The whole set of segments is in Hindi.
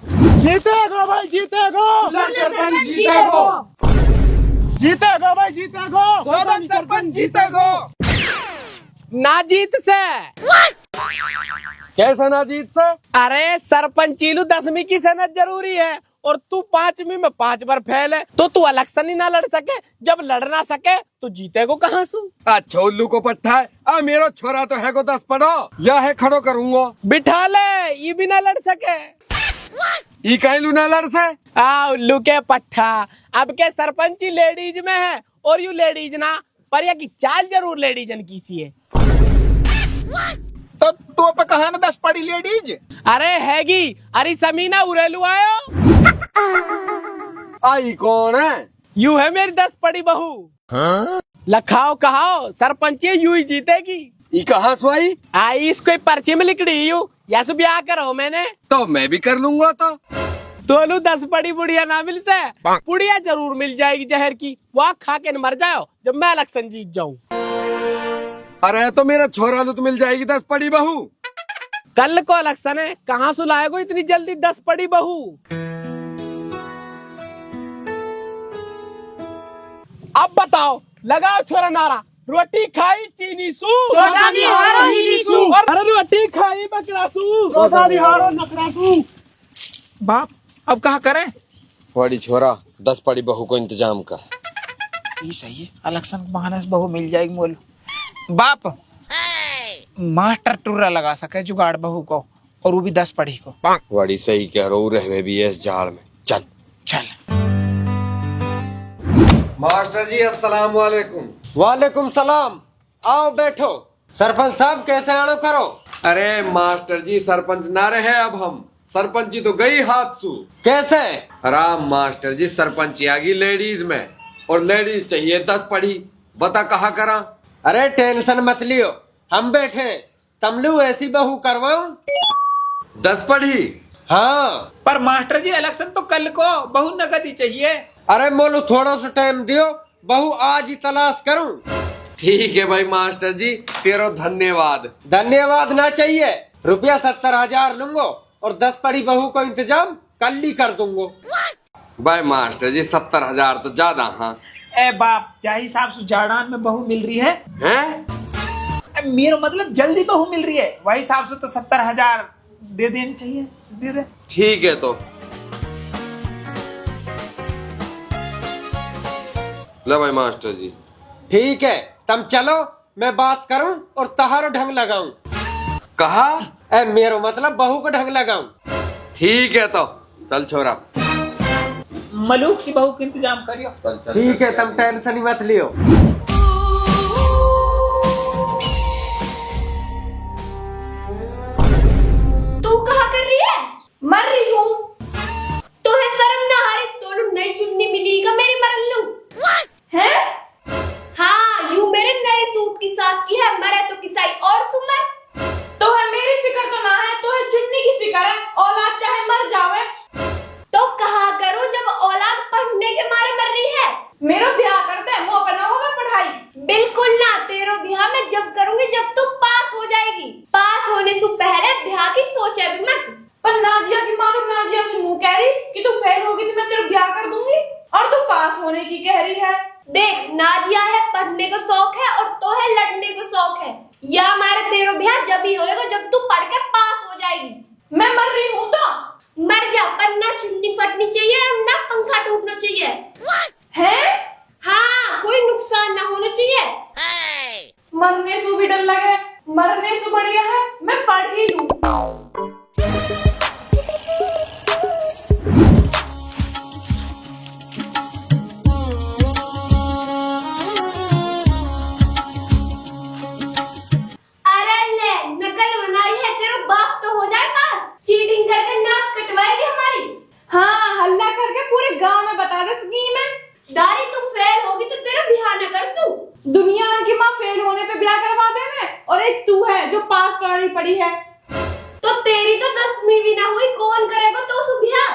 जीतेगा भाई जीतेगा, सरपंच जीतेगा, जीतेगा भाई जीतेगा, सदन सरपंच जीतेगा। ना जीत से कैसा ना जीत से? अरे सरपंचीलू 10वीं की सनद जरूरी है और तू 5वीं में 5 बार फेल है तो तू इलेक्शन ही ना लड़ सके। जब लड़ ना सके तो जीतेगो कहाँ सु? अच्छा उल्लू को पट्टा है। आ मेरा छोरा तो है को 10 पढ़ो या है खड़ो करूंगा। बिठा ले, ये भी ना लड़ सके। ई कहलू ना लड़ से। उल्लू के पट्टा। अब के सरपंची लेडीज में है और यू लेडीज ना पर या की चाल जरूर लेडीजन की सी है। तो पे कहा ना 10 पढ़ी लेडीज। अरे हैगी, अरे समीना उरेलू आयो। आई कौन है? यू है मेरी 10 पढ़ी बहू। लखाओ कहाओ सरपंची यू ही जीतेगी। ई कहाँ सुई? आई इसको पर्ची में लिख रही हूँ या सु ब्याह करो मैंने तो मैं भी कर लूंगा। तो दोनों 10 पढ़ी बुढ़िया ना मिल से बुढ़िया जरूर मिल जाएगी जहर की। वहाँ खा के न मर जाओ जब मैं इलेक्शन जीत जाऊं। अरे तो मेरा छोरा तो मिल जाएगी 10 पढ़ी बहू। कल को इलेक्शन है, कहाँ से लाएगो इतनी जल्दी 10 पढ़ी बहू? अब बताओ, लगाओ छोरा नारा। रोटी खाई चीनी सू, सोदानी हारो हिनी सू। अरे रोटी खाई बकरा सू, सोदानी हारो नखरा सू। बाप अब कहा करें? बड़ी छोरा 10 पड़ी बहू को इंतजाम कर। ये सही है, इलेक्शन के बहाने से बहू मिल जाएगी। मोल बाप मास्टर टुर्रा लगा सके जुगाड़ बहू को और वो भी 10 पढ़ी को। बड़ी सही कह रहा हूँ, रहे भी है इस जाड़ में। चल चल मास्टर जी अस्सलाम वालेकुम। वालेकुम सलाम। आओ बैठो। सरपंच साहब कैसे आनो करो? अरे मास्टर जी सरपंच ना रहे अब हम। सरपंची तो गई हाथ सू। कैसे? राम मास्टर जी सरपंची आ गई लेडीज में और लेडीज चाहिए 10 पढ़ी। बता कहा करा? अरे टेंशन मत लियो, हम बैठे। तमलू ऐसी बहू करवाऊं? 10 पढ़ी? हाँ। पर मास्टर जी इलेक्शन तो कल को, बहू नगद ही चाहिए। अरे मोलू थोड़ा सा टाइम दियो, बहू आज ही तलाश करूं। ठीक है भाई मास्टर जी, तेरो धन्यवाद। धन्यवाद ना चाहिए, रुपया 70,000 लूंगो और 10 पढ़ी बहू को इंतजाम कल ही कर दूंगो। भाई मास्टर जी 70,000 तो ज्यादा। हाँ ए बाप जाहि हिसाब से जाड़ान में बहू मिल रही है, हैं? मेरा मतलब जल्दी बहू मिल रही है, वही हिसाब से तो 70,000 दे देना चाहिए। दे दे। ठीक है तो लो भाई मास्टर जी। ठीक है तुम चलो, मैं बात करूं और तहारो ढंग लगाऊं। कहा? ए मेरो मतलब बहू को ढंग लगाऊं। ठीक है तो चल छोरा। मलूक सी बहू का इंतजाम करियो। ठीक है तुम टेंशन ही मत लियो। तू कहा कर रही है? मर रही हूँ। तो है शर्म ना हारे तो नई चुन्नी मिलेगा मेरी मरन लू है? हाँ यू मेरे नए सूट की साथ की है, मरे तो किसाई और सुमर। तो है मेरी फिक्र तो ना है, तो है चुन्नी की फिक्र है। औलाद चाहे मर जावे तो कहा करो जब औलाद पढ़ने के मारे मर रही है। मेरा ब्याह कर दे, मुँह पर ना होगा पढ़ाई। बिल्कुल ना, तेरो ब्याह मैं जब करूंगी जब तू पास हो जाएगी। पास होने से पहले ब्याह की सोचे भी मत। पर नाजिया की माँ नाजिया से मुँह कह रही कि तू फेल होगी तो मैं तेरा ब्याह कर दूंगी, और तू पास होने की कह रही है। देख नाजिया है पढ़ने का शौक है और तो है लड़ने का शौक है। या हमारे तेरो ब्याह जब ही होएगा जब तू पढ़ के पास हो जाएगी। मैं मर रही हूँ तो मर जा, पर ना चुन्नी फटनी चाहिए और ना पंखा टूटना चाहिए है। हाँ कोई नुकसान ना होना चाहिए। मरने से भी डर लगे, मरने से बढ़िया है मैं पढ़ ही लूं। अरे ले नकल बनाई है, तेरा बाप तो हो जाए पास। चीटिंग करके नाक कटवाएगी हमारी। हाँ हल्ला करके पूरे गांव में बता दे स्कीम है। दारी तू फेल होगी तो तेरा ब्याह न कर सू। दुनिया की माँ फेल होने पे ब्याह करवा देवे, और एक तू है जो पास पढ़ी है। तो तेरी तो 10वीं भी ना हुई, कौन करेगा तो सु ब्याह?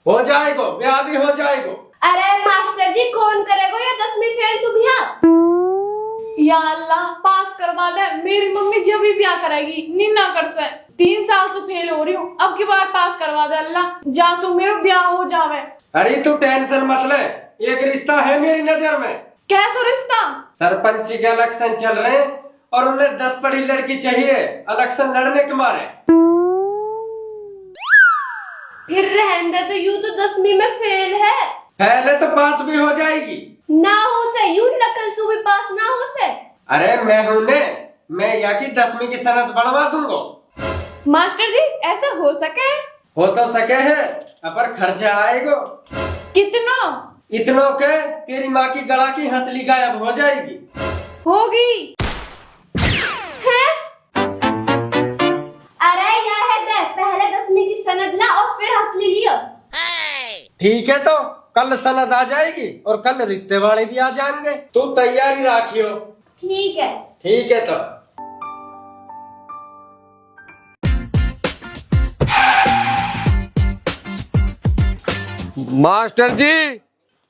हो जाएगो, ब्याह भी हो जाएगो। अरे मास्टर जी कौन करेगा या 10वीं फेल सु ब्याह? या अल्लाह पास करवा दे, मेरी मम्मी जब भी ब्याह कराएगी नीना कर से। 3 साल से फेल हो रही हूँ, अब की बार पास करवा दे अल्लाह, जासू मेरा ब्याह हो जावे। अरे तू टेंशन मत ले, एक रिश्ता है मेरी नजर में। कैसा रिश्ता? सरपंच के इलेक्शन चल रहे हैं और उन्हें 10 पढ़ी लड़की चाहिए इलेक्शन लड़ने के मारे। फिर रहने दे, तो यूं तो 10वीं में फेल है। पहले तो पास भी हो जाएगी। ना हो से यूं नकल से भी पास ना हो से। अरे मैं हूं ने, मैं या की 10वीं की सनद बढ़वा दूंगा। मास्टर जी ऐसा हो सके? हो तो सके है, पर खर्चा आएगा। कितना? इतनों के तेरी माँ की गला की हंसली गायब हो जाएगी। होगी। अरे यह है दे, पहले 10वीं की सनद ला और फिर हंसली लियो। ठीक है, तो कल सनद आ जाएगी और कल रिश्ते वाले भी आ जाएंगे। तू तैयारी राखियो। ठीक है। ठीक है तो। मास्टर जी,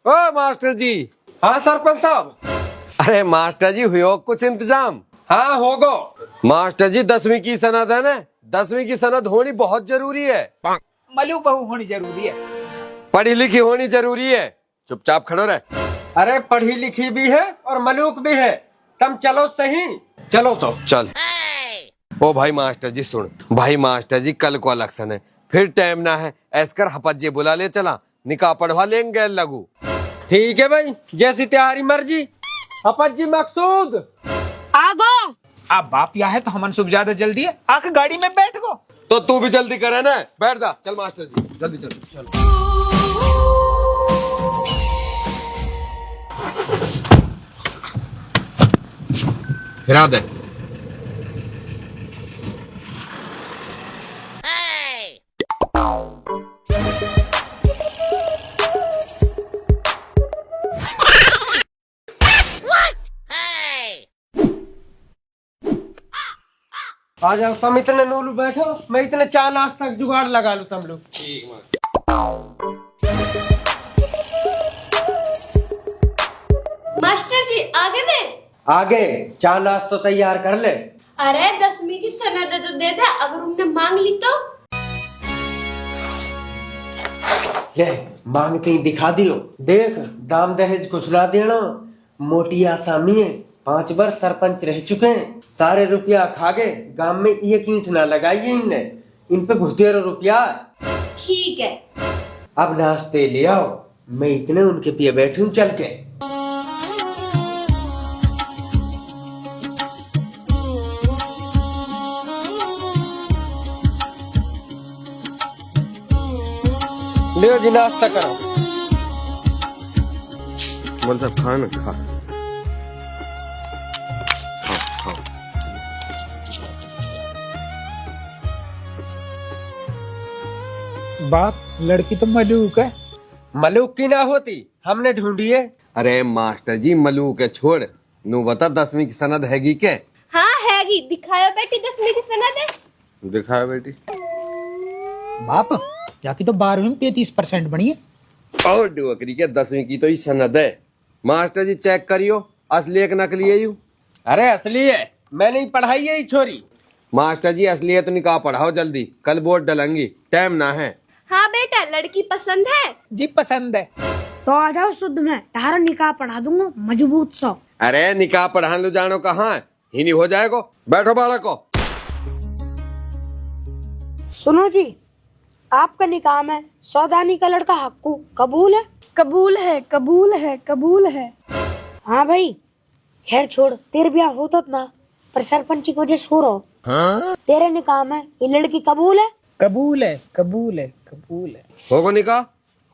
ओ मास्टर जी। हाँ सरपंच साहब। अरे मास्टर जी, हुआ कुछ इंतजाम? हाँ होगो। मास्टर जी 10वीं की सनद है ना, 10वीं की सनद होनी बहुत जरूरी है। मलूक बहू होनी जरूरी है। पढ़ी लिखी होनी जरूरी है। चुपचाप खड़ो रहे। अरे पढ़ी लिखी भी है और मलूक भी है। तुम चलो सही। चलो तो। चल। ओ भाई मास्टर जी सुन, भाई मास्टर जी कल को इलेक्शन है, फिर टाइम ना है, ऐसकर हपज्जे बुला ले, चला निकाह पढ़वा लेंगे लगू। ठीक है भाई, जैसी तुम्हारी मर्जी। हपत जी मकसूद आगो। अब बाप या है तो हमन सुबह ज्यादा जल्दी है, आके गाड़ी में बैठ गो। तो तू भी जल्दी करे ना, बैठ जा। चल मास्टर जी जल्दी चल। हिरा दे। आ जाओ, तुम इतने नूलू बैठो, मैं इतने 4 नाश्ता तक जुगाड़ लगा लूं। तुम लोग मास्टर जी आगे में। आगे 4 नाश्ता तैयार कर ले। अरे 10वीं की सनद तो दे दे, अगर उनने मांग ली तो। ले मांगते ही दिखा दियो। देख दाम दहेज कुछ ना देना, मोटी आसामी है। 5 बार सरपंच रह चुके हैं, सारे रुपया खा गए, गांव में एक ईंट ना लगाई इनने, इन पे घुसेरो रुपया। ठीक है। अब नाश्ते ले आओ, मैं इतने उनके पिए बैठूं चल के। ले जी नाश्ता करो। बोल साहब खा ना, खा। बाप लड़की तो मलूक है। मलूक की ना होती, हमने ढूंढी है। अरे मास्टर जी मलूक है छोड़, नू बता 10वीं की सनद हैगी के? हाँ हैगी, दिखायो बेटी 10वीं की सनद है। दिखाओ बेटी। बाप जाकी तो 12वीं में 33% बनी है। और डुअकरी के 10वीं की तो ही सनद है। मास्टर जी चेक करियो, असली एक नकली है यू? अरे असली है, मैंने ही पढ़ाई है ही छोरी। मास्टर जी असली है तो निकाह पढ़ाओ जल्दी, कल वोट डलेंगी, टाइम ना है। हाँ बेटा, लड़की पसंद है? जी पसंद है। तो आ जाओ शुद्ध में, तारा निकाह पढ़ा दूंगा मजबूत सा। अरे निकाह पढ़ा लो, जानो कहाँ है, ही नहीं हो जाएगा। बैठो बालको। सुनो जी, आपका निकाह में सौदानी का लड़का हक्कू कबूल है? कबूल है, कबूल है, कबूल है। हाँ भाई, खैर छोड़, तेरे ब्याह होता ना, पर सरपंच की वजह से हो रहा। तेरे निकाह में ये लड़की कबूल है? कबूल है, कबूल है, कबूल है। होगा निकाह?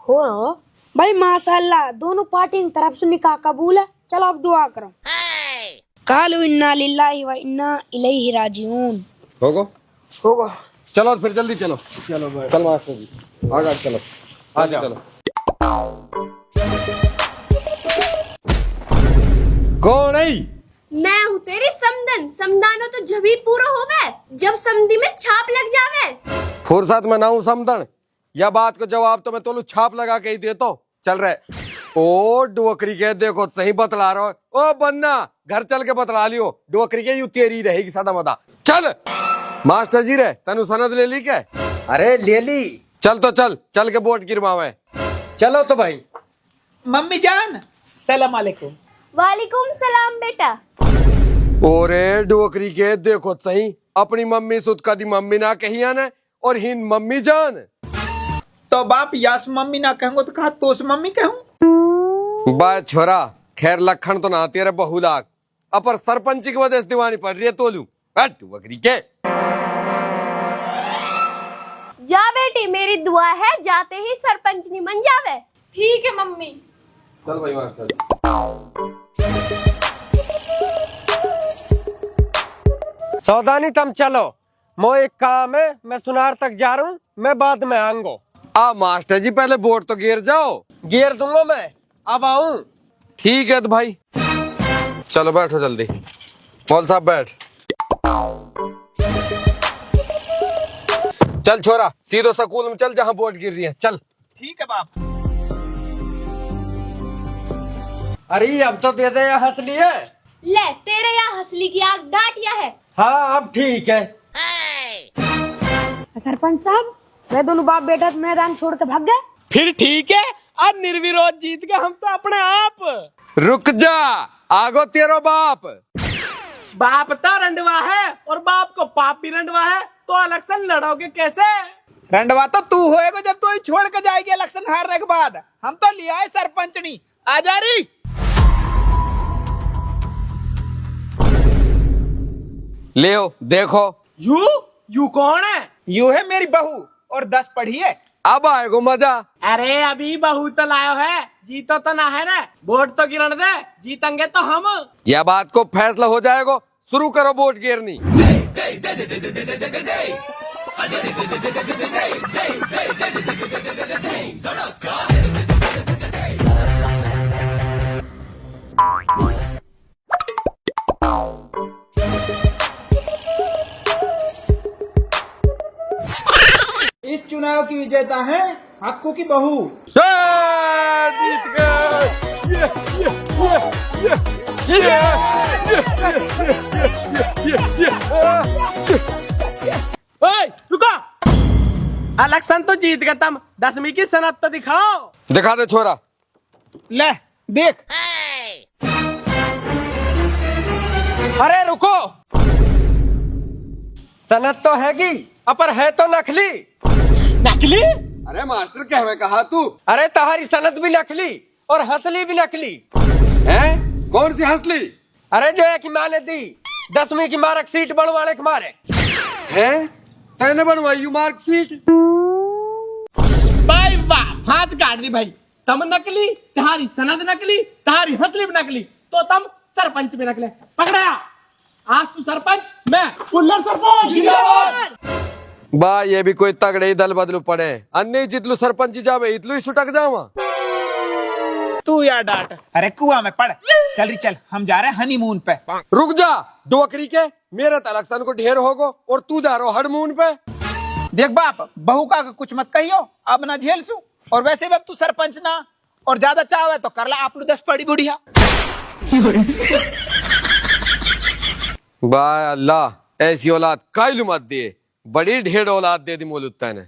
हो रहा भाई, माशाल्लाह, दोनों पार्टी की तरफ से निकाह कबूल है। चलो अब दुआ करो। कालू इन्ना लिल्लाहि व इन्ना इलैहि राजिऊन। होगा? होगा। चलो फिर जल्दी चलो। चलो भाई। चल मास्टर जी आगे चलो, आ आगे जाओ। चलो। कौन है? मैं हूँ तेरी समदन। समदानो तो जब ही पूरा होवे जब समधी में छाप लग जावे। फुर्सत में ना हूँ समदन, या बात को जवाब तो मैं तोलू छाप लगा के ही देता हूँ। चल रहे। ओ डुअकरी के देखो सही बतला रहा हो। ओ बन्ना घर चल के बतला लियो, डुअकरी के यू तेरी रहेगी सदा मदा। चल मास्टर जी रे तनु सनद ले ली क्या? अरे ले ली। चल तो चल के वोट गिरवावे। चलो तो भाई। मम्मी जान सलाम अलैकुम। वालेकुम सलाम बेटा। ओरे डोकरी के देखो सही अपनी मम्मी सुत का दी मम्मी ना कही आने और हिन मम्मी जान। तो बाप यास मम्मी ना कहूंगा तो कहा तोस मम्मी कहूं। बा छोरा खैर लखन तो ना तेरे बहु लाख अपर सरपंच की वजह से दीवानी पड़ रही है तोलू हट बकरी के। जा बेटी मेरी दुआ है जाते ही सरपंच नहीं बन जावे। ठीक है मम्मी। चल भाई मास्टर। सौदानी तुम चलो, मो एक काम है, मैं सुनार तक जा रहा हूँ, मैं बाद में आऊंगा। आ मास्टर जी पहले वोट तो गिर जाओ। गिर दूंगा मैं, अब आऊं। ठीक है तो भाई चलो बैठो जल्दी। मौल साहब बैठ। चल छोरा सीधो स्कूल में चल जहाँ वोट गिर रही है चल। ठीक है बाप। अरे अब तो दे दे या हंसली है। ले तेरे यहाँ हंसली की आग डांटिया है। हाँ अब ठीक है। सरपंच साहब वे दोनों बाप बेटा मैदान छोड़ के भाग गए। फिर ठीक है, आज निर्विरोध जीत गए हम तो अपने आप। रुक जा आगो तेरो बाप। बाप तो रंडवा है और बाप को पाप भी रंडवा है, तो इलेक्शन लड़ोगे कैसे? रंडवा तो तू होएगा जब तू ही छोड़ के जाएगी इलेक्शन हारने के बाद। हम तो लिया है सरपंचनी आ जा रही। ले देखो यू कौन है? यू है मेरी बहू और 10 पढ़ी है। अब आएगो मजा। अरे अभी बहू तो लायो है, जीतो तो ना है ना, वोट तो गिरण दे, जीतेंगे तो हम। यह बात को फैसला हो जाएगा, शुरू करो वोट गिरनी। इस चुनाव की विजेता है हक्कू की बहू। जीत गए। ओए रुको, इलेक्शन तो जीत गए तुम, 10वीं की सनद तो दिखाओ। दिखा दे छोरा। ले देख। अरे रुको, सनद तो हैगी अपर है तो नकली। नकली? अरे मास्टर कहवे कहा तू। अरे तुम्हारी सनद भी नकली और हंसली भी नकली है? कौन सी हंसली? अरे जो है कि माँ ने दी 10वीं की मार्कशीट बनवाने के मारे। है तैने बनवाई मार्कशीट? भाई वाह, फांस काट दी भाई। तुम नकली, तुम्हारी सनद नकली, तुम्हारी हंसली भी नकली, तो तुम सरपंच भी नकले। पकड़ाया आज तू सरपंच, मैं कुल्लर सरपंच। जिंदाबाद। बा ये भी कोई तगड़े ही दल बदलू पड़े, अन्य जितलू सरपंच जावे इतलू ही सुटक जावा। तू यार डांट। अरे कुआं में पड़। चल रही चल, हम जा रहे हैं हनीमून पे। रुक जा डोकरी के, मेरे तो इलेक्शन को ढेर होगो और तू जा रहा हनीमून पे। देख बाप, बहू का कुछ मत कहियो, अब ना झेल सू। और वैसे भी अब तू सरपंच ना, और ज्यादा चाव है तो कर ला आप लोग 10 पड़ी बुढ़िया। बाय अल्लाह ऐसी औलाद कायलू मत दे, बड़ी ढेर औलाद दे दी मोलुत्ता ने।